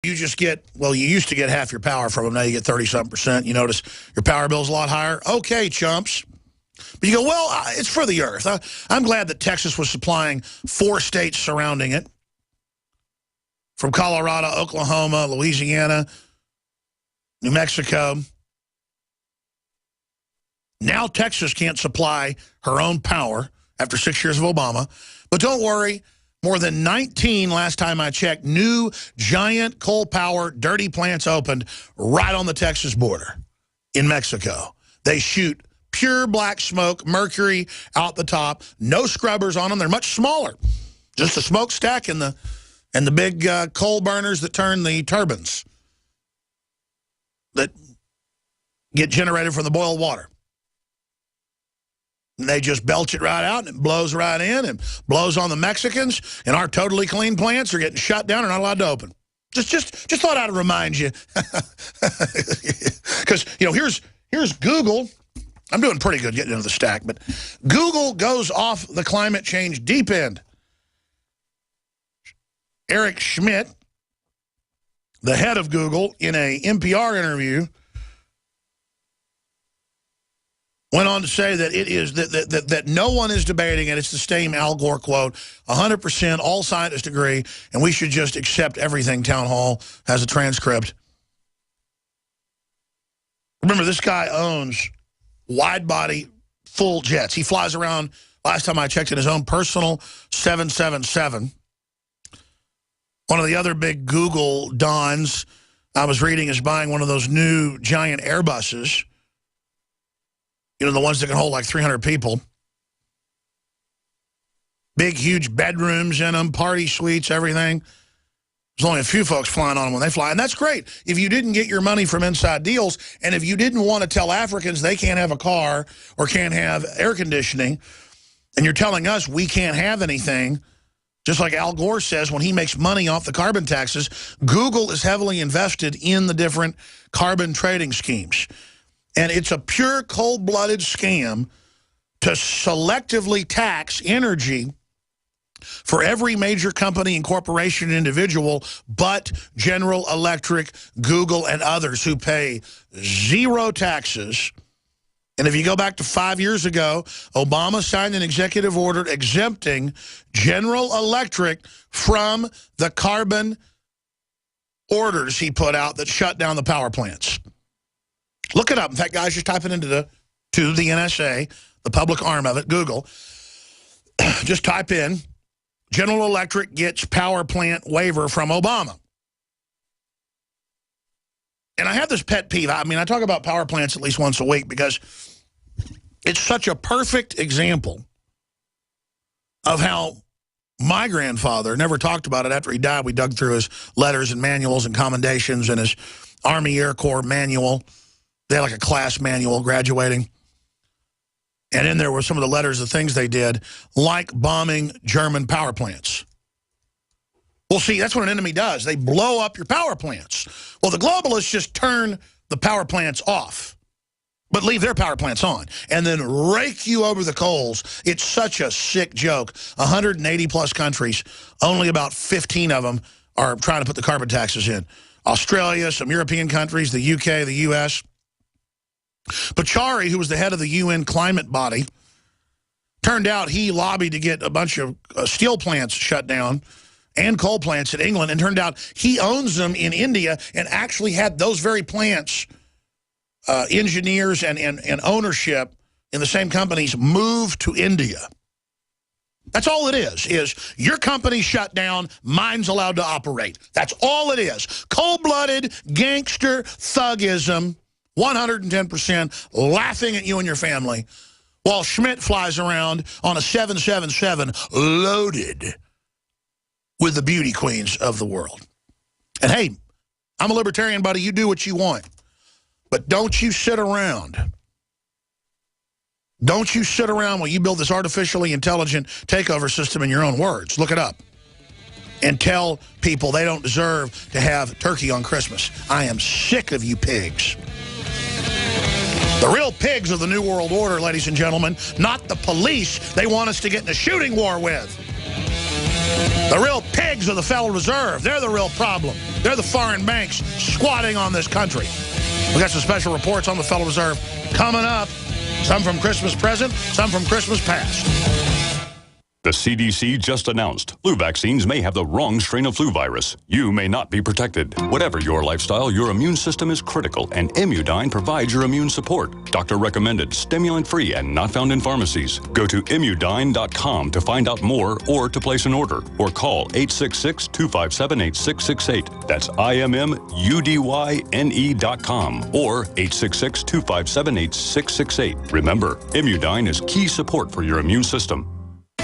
You just get, well, you used to get half your power from them. Now you get 30-something%. You notice your power bill's a lot higher. Okay, chumps. But you go, well, it's for the earth. I'm glad that Texas was supplying 4 states surrounding it. From Colorado, Oklahoma, Louisiana, New Mexico. Now Texas can't supply her own power after 6 years of Obama. But don't worry. More than 19, last time I checked, new giant coal power dirty plants opened right on the Texas border in Mexico. They shoot pure black smoke, mercury out the top, no scrubbers on them. They're much smaller. Just a smokestack and the big coal burners that turn the turbines that get generated from the boiled water. And they just belch it right out, and it blows right in and blows on the Mexicans, and our totally clean plants are getting shut down and not allowed to open. Just thought I'd remind you. Because, you know, here's Google. I'm doing pretty good getting into the stack, but Google goes off the climate change deep end. Eric Schmidt, the head of Google, in a NPR interview, went on to say that it is that no one is debating it. It's the same Al Gore quote, 100%, all scientists agree, and we should just accept everything. Town Hall has a transcript. Remember, this guy owns wide-body full jets. He flies around, last time I checked, in his own personal 777. One of the other big Google dons I was reading is buying one of those new giant Airbuses. You know, the ones that can hold like 300 people. Big, huge bedrooms in them, party suites, everything. There's only a few folks flying on them when they fly, and that's great. If you didn't get your money from inside deals, and if you didn't want to tell Africans they can't have a car or can't have air conditioning, and you're telling us we can't have anything, just like Al Gore says when he makes money off the carbon taxes, Google is heavily invested in the different carbon trading schemes. And it's a pure cold-blooded scam to selectively tax energy for every major company and corporation and individual but General Electric, Google, and others who pay zero taxes. And if you go back to 5 years ago, Obama signed an executive order exempting General Electric from the carbon orders he put out that shut down the power plants. Look it up. In fact, guys, just type it into the NSA, the public arm of it, Google. Just type in, General Electric gets power plant waiver from Obama. And I have this pet peeve. I mean, I talk about power plants at least once a week because it's such a perfect example of how my grandfather never talked about it. After he died, we dug through his letters and manuals and commendations and his Army Air Corps manual. They had like a class manual graduating. And in there were some of the letters of things they did, like bombing German power plants. Well, see, that's what an enemy does. They blow up your power plants. Well, the globalists just turn the power plants off, but leave their power plants on, and then rake you over the coals. It's such a sick joke. 180-plus countries, only about 15 of them are trying to put the carbon taxes in. Australia, some European countries, the UK, the US. Pachauri, who was the head of the UN climate body, turned out he lobbied to get a bunch of steel plants shut down and coal plants in England, and turned out he owns them in India and actually had those very plants, engineers and ownership in the same companies, move to India. That's all it is your company shut down, mine's allowed to operate. That's all it is. Cold-blooded, gangster, thugism. 110% laughing at you and your family while Schmidt flies around on a 777 loaded with the beauty queens of the world. And hey, I'm a libertarian, buddy. You do what you want. But don't you sit around. Don't you sit around while you build this artificially intelligent takeover system in your own words. Look it up. And tell people they don't deserve to have turkey on Christmas. I am sick of you pigs. The real pigs of the New World Order, ladies and gentlemen, not the police they want us to get in a shooting war with. The real pigs are the Federal Reserve. They're the real problem. They're the foreign banks squatting on this country. We got some special reports on the Federal Reserve coming up. Some from Christmas present, some from Christmas past. The CDC just announced flu vaccines may have the wrong strain of flu virus. You may not be protected. Whatever your lifestyle, your immune system is critical, and Immudyne provides your immune support. Doctor recommended, stimulant-free, and not found in pharmacies. Go to Immudyne.com to find out more or to place an order, or call 866-257-8668. That's IMMUDYNE.com or 866-257-8668. Remember, Immudyne is key support for your immune system.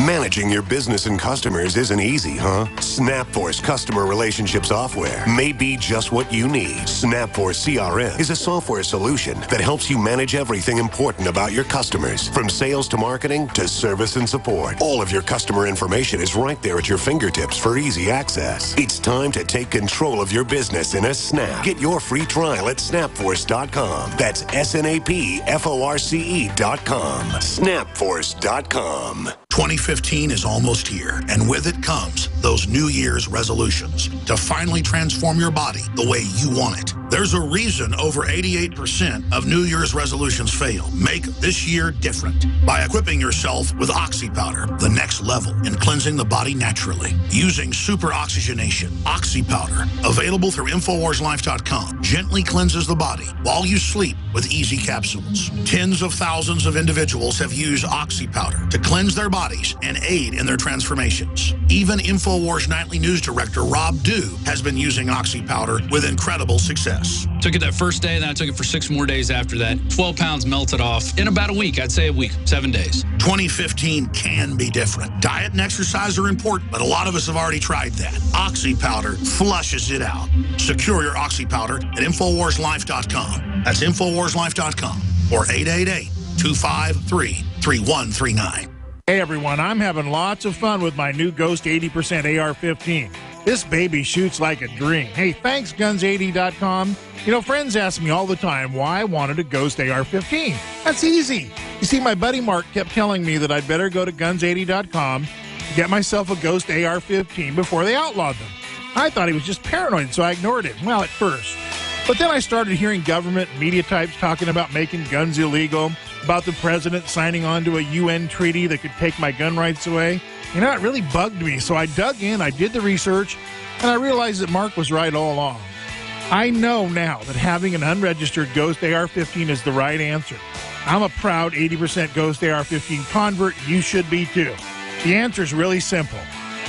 Managing your business and customers isn't easy, huh? SnapForce customer relationship software may be just what you need. SnapForce CRM is a software solution that helps you manage everything important about your customers, from sales to marketing to service and support. All of your customer information is right there at your fingertips for easy access. It's time to take control of your business in a snap. Get your free trial at snapforce.com. That's SNAPFORCE.com. Snapforce.com. 2015 is almost here, and with it comes those New Year's resolutions to finally transform your body the way you want it. There's a reason over 88% of New Year's resolutions fail. Make this year different by equipping yourself with Oxy Powder, the next level in cleansing the body naturally. Using super oxygenation, Oxy Powder, available through InfoWarsLife.com, gently cleanses the body while you sleep with easy capsules. Tens of thousands of individuals have used Oxy Powder to cleanse their bodies and aid in their transformations. Even InfoWars Nightly News Director Rob Dew has been using Oxy Powder with incredible success. Took it that first day, then I took it for 6 more days after that. 12 pounds melted off in about a week. I'd say a week, 7 days. 2015 can be different. Diet and exercise are important, but a lot of us have already tried that. Oxy Powder flushes it out. Secure your Oxy Powder at InfoWarsLife.com. That's InfoWarsLife.com or 888-253-3139. Hey everyone, I'm having lots of fun with my new Ghost 80% AR-15. This baby shoots like a dream. Hey, thanks Guns80.com. You know, friends ask me all the time why I wanted a Ghost AR-15. That's easy. You see, my buddy Mark kept telling me that I'd better go to Guns80.com, get myself a Ghost AR-15 before they outlawed them. I thought he was just paranoid, so I ignored him. Well, at first. But then I started hearing government media types talking about making guns illegal, about the president signing on to a UN treaty that could take my gun rights away. You know, it really bugged me, so I dug in, I did the research, and I realized that Mark was right all along. I know now that having an unregistered Ghost AR-15 is the right answer. I'm a proud 80% Ghost AR-15 convert. You should be too. The answer is really simple.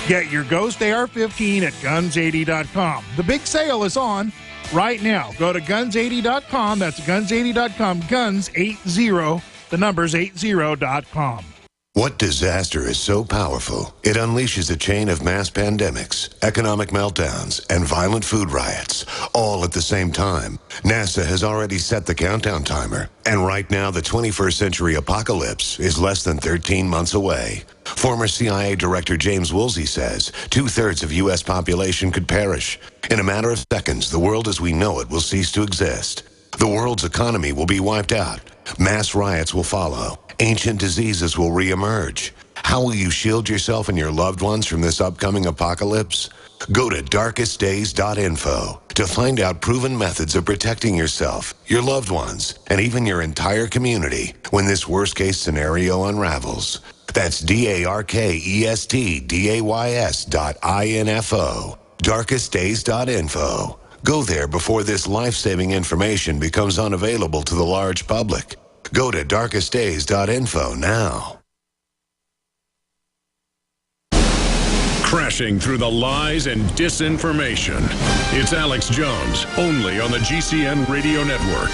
Get your Ghost AR-15 at Guns80.com. The big sale is on right now. Go to Guns80.com. That's Guns80.com. Guns80, the number's 80.com. What disaster is so powerful? It unleashes a chain of mass pandemics, economic meltdowns, and violent food riots, all at the same time. NASA has already set the countdown timer, and right now the 21st century apocalypse is less than 13 months away. Former CIA Director James Woolsey says 2/3 of U.S. population could perish. In a matter of seconds, the world as we know it will cease to exist. The world's economy will be wiped out. Mass riots will follow. Ancient diseases will reemerge. How will you shield yourself and your loved ones from this upcoming apocalypse? Go to darkestdays.info to find out proven methods of protecting yourself, your loved ones, and even your entire community when this worst-case scenario unravels. That's DARKESTDAYS.info. Darkestdays.info. Go there before this life-saving information becomes unavailable to the large public. Go to darkestdays.info now. Crashing through the lies and disinformation. It's Alex Jones, only on the GCN Radio Network.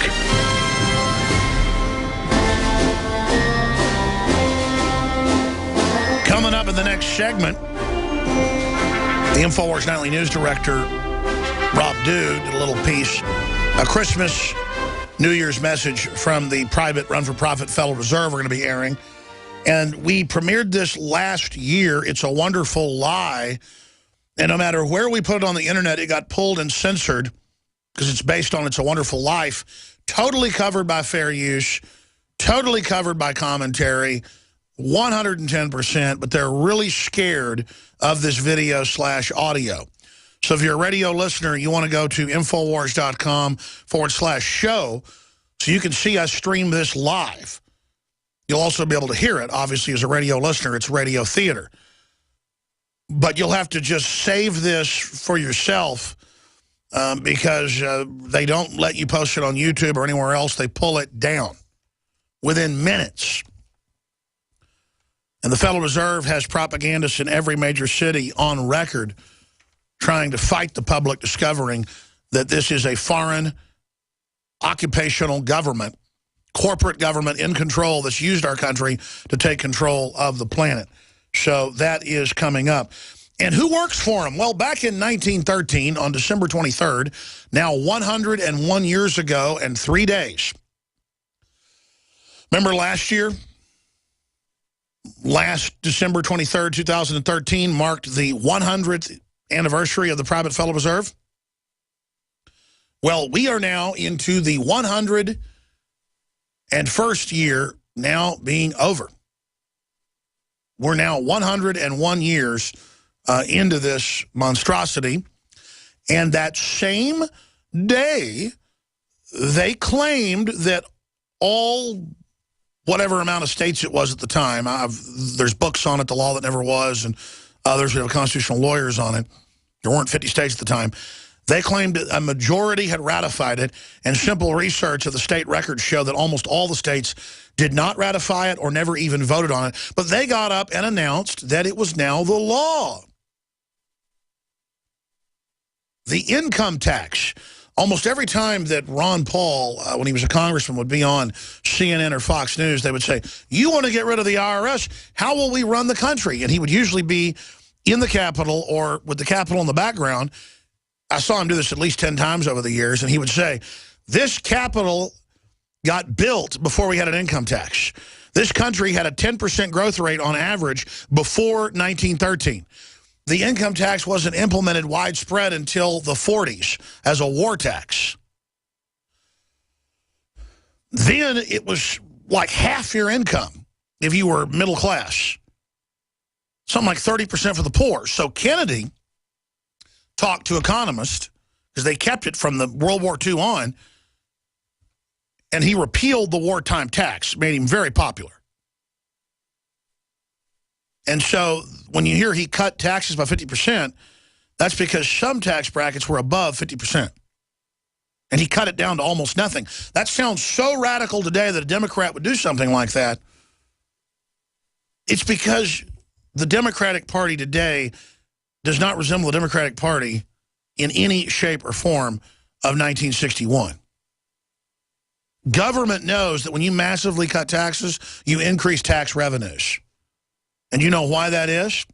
Coming up in the next segment, the InfoWars Nightly News Director, Rob Dew, did a little piece, a Christmas New Year's message from the private run-for-profit Federal Reserve we're going to be airing. And we premiered this last year. It's a wonderful lie. And no matter where we put it on the internet, it got pulled and censored because it's based on It's a Wonderful Life. Totally covered by fair use. Totally covered by commentary. 110%, but they're really scared of this video/audio. So if you're a radio listener, you want to go to Infowars.com/show so you can see us stream this live. You'll also be able to hear it. Obviously, as a radio listener, it's radio theater. But you'll have to just save this for yourself because they don't let you post it on YouTube or anywhere else. They pull it down within minutes. And the Federal Reserve has propagandists in every major city on record trying to fight the public, discovering that this is a foreign occupational government, corporate government in control that's used our country to take control of the planet. So that is coming up. And who works for them? Well, back in 1913, on December 23rd, now 101 years ago and 3 days. Remember last year? Last December 23rd, 2013 marked the 100th anniversary of the private Federal Reserve. Well, we are now into the 101st year now being over. We're now 101 years into this monstrosity. And that same day, they claimed that all whatever amount of states it was at the time, there's books on it, The Law That Never Was, and others who have constitutional lawyers on it. There weren't 50 states at the time. They claimed that a majority had ratified it, and simple research of the state records show that almost all the states did not ratify it or never even voted on it. But they got up and announced that it was now the law. The income tax. Almost every time that Ron Paul, when he was a congressman, would be on CNN or Fox News, they would say, you want to get rid of the IRS? How will we run the country? And he would usually be in the Capitol or with the Capitol in the background. I saw him do this at least 10 times over the years, and he would say, this Capitol got built before we had an income tax. This country had a 10% growth rate on average before 1913. The income tax wasn't implemented widespread until the 40s as a war tax. Then it was like half your income if you were middle class. Something like 30% for the poor. So Kennedy talked to economists, because they kept it from the World War II on, and he repealed the wartime tax, made him very popular. And so when you hear he cut taxes by 50%, that's because some tax brackets were above 50%. And he cut it down to almost nothing. That sounds so radical today that a Democrat would do something like that. It's because the Democratic Party today does not resemble the Democratic Party in any shape or form of 1961. Government knows that when you massively cut taxes, you increase tax revenues. And you know why that is?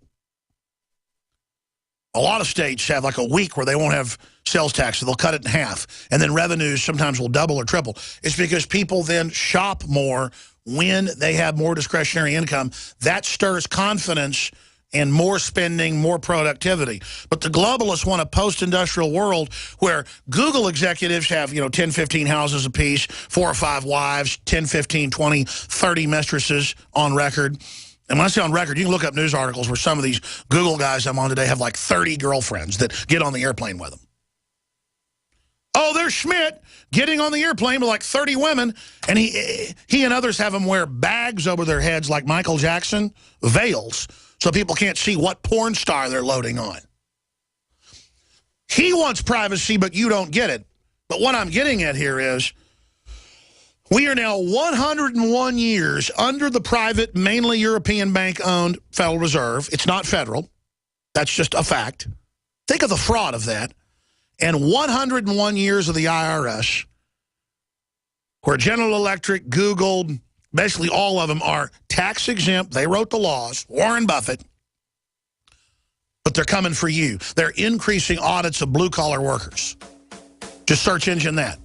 A lot of states have like a week where they won't have sales tax, so they'll cut it in half. And then revenues sometimes will double or triple. It's because people then shop more when they have more discretionary income. That stirs confidence and more spending, more productivity. But the globalists want a post-industrial world where Google executives have, 10, 15 houses apiece, 4 or 5 wives, 10, 15, 20, 30 mistresses on record. And when I say on record, you can look up news articles where some of these Google guys I'm on today have like 30 girlfriends that get on the airplane with them. Oh, there's Schmidt getting on the airplane with like 30 women, and he and others have them wear bags over their heads like Michael Jackson, veils, so people can't see what porn star they're loading on. He wants privacy, but you don't get it. But what I'm getting at here is we are now 101 years under the private, mainly European bank-owned Federal Reserve. It's not federal. That's just a fact. Think of the fraud of that. And 101 years of the IRS, where General Electric, Google, basically all of them are tax exempt. They wrote the laws, Warren Buffett, but they're coming for you. They're increasing audits of blue-collar workers. Just search engine that.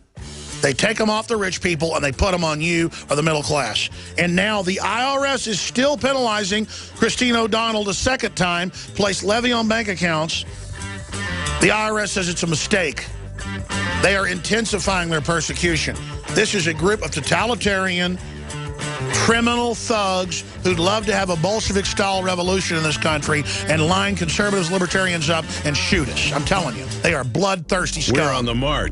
They take them off the rich people and they put them on you or the middle class. And now the IRS is still penalizing Christine O'Donnell the second time, placed levy on bank accounts. The IRS says it's a mistake. They are intensifying their persecution. This is a group of totalitarian, criminal thugs who'd love to have a Bolshevik-style revolution in this country and line conservatives, libertarians up and shoot us. I'm telling you, they are bloodthirsty scum. We're on the march.